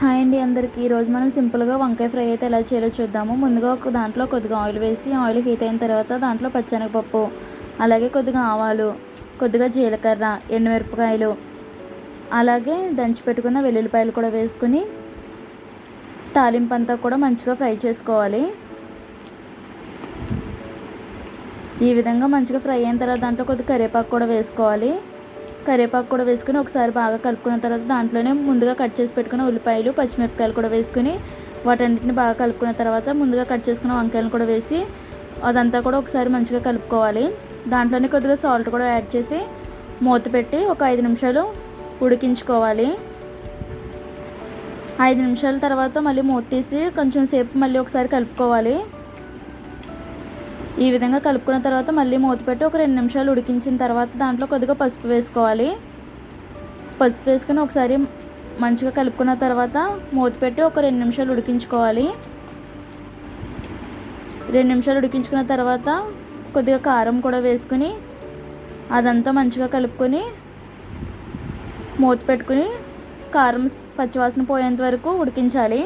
Hi అండి అందరికీ. ఈరోజు మనం సింపుల్గా వంకాయ ఫ్రై అయితే ఎలా చేయాలో చూద్దాము. ముందుగా ఒక దాంట్లో కొద్దిగా ఆయిల్ వేసి ఆయిల్ హీట్ అయిన తర్వాత దాంట్లో పచ్చెనగపప్పు, అలాగే కొద్దిగా ఆవాలు, కొద్దిగా జీలకర్ర, ఎండుమిరపకాయలు, అలాగే దంచి పెట్టుకున్న వెల్లుల్లిపాయలు కూడా వేసుకుని తాలింపు అంతా కూడా మంచిగా ఫ్రై చేసుకోవాలి. ఈ విధంగా మంచిగా ఫ్రై అయిన తర్వాత దాంట్లో కొద్దిగా కరివేపాకు కూడా వేసుకోవాలి. కరివేపాకు కూడా వేసుకుని ఒకసారి బాగా కలుపుకున్న తర్వాత దాంట్లోనే ముందుగా కట్ చేసి పెట్టుకున్న ఉల్లిపాయలు, పచ్చిమిరపకాయలు కూడా వేసుకుని వాటన్నిటిని బాగా కలుపుకున్న తర్వాత ముందుగా కట్ చేసుకున్న వంకాయలను కూడా వేసి అదంతా కూడా ఒకసారి మంచిగా కలుపుకోవాలి. దాంట్లోనే కొద్దిగా సాల్ట్ కూడా యాడ్ చేసి మూత పెట్టి ఒక 5 నిమిషాలు ఉడికించుకోవాలి. 5 నిమిషాల తర్వాత మళ్ళీ మూత తీసి కొంచెం సేపు మళ్ళీ ఒకసారి కలుపుకోవాలి. ఈ విధంగా కలుపుకున్న తర్వాత మళ్ళీ మూత పెట్టి ఒక 2 నిమిషాలు ఉడికించిన తర్వాత దాంట్లో కొద్దిగా పసుపు వేసుకోవాలి. పసుపు వేసుకుని ఒకసారి మంచిగా కలుపుకున్న తర్వాత మూత పెట్టి ఒక 2 నిమిషాలు ఉడికించుకోవాలి. 2 నిమిషాలు ఉడికించుకున్న తర్వాత కొద్దిగా కారం కూడా వేసుకుని అదంతా మంచిగా కలుపుకొని మూత పెట్టుకుని కారం పచ్చివాసన పోయేంత వరకు ఉడికించాలి.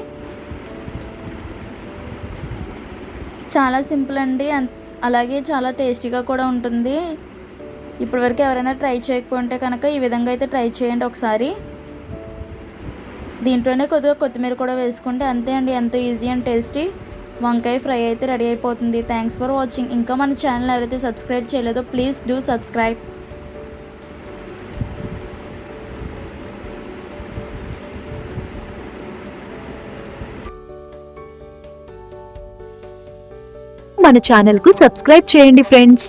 చాలా సింపుల్ అండి, అలాగే చాలా టేస్టీగా కూడా ఉంటుంది. ఇప్పటివరకు ఎవరైనా ట్రై చేయకపోతే కనుక ఈ విధంగా అయితే ట్రై చేయండి ఒకసారి. దీంట్లోనే కొద్దిగా కొత్తిమీర కూడా వేసుకుంటే అంతే అండి, ఎంతో ఈజీ అండ్ టేస్టీ వంకాయ ఫ్రై అయితే రెడీ అయిపోతుంది. Thanks for watching. ఇంకా మన ఛానల్ ఎవరైతే సబ్స్క్రైబ్ చేయలేదో ప్లీజ్ డూ సబ్స్క్రైబ్. మన ఛానల్ కు సబ్స్క్రైబ్ చేయండి ఫ్రెండ్స్.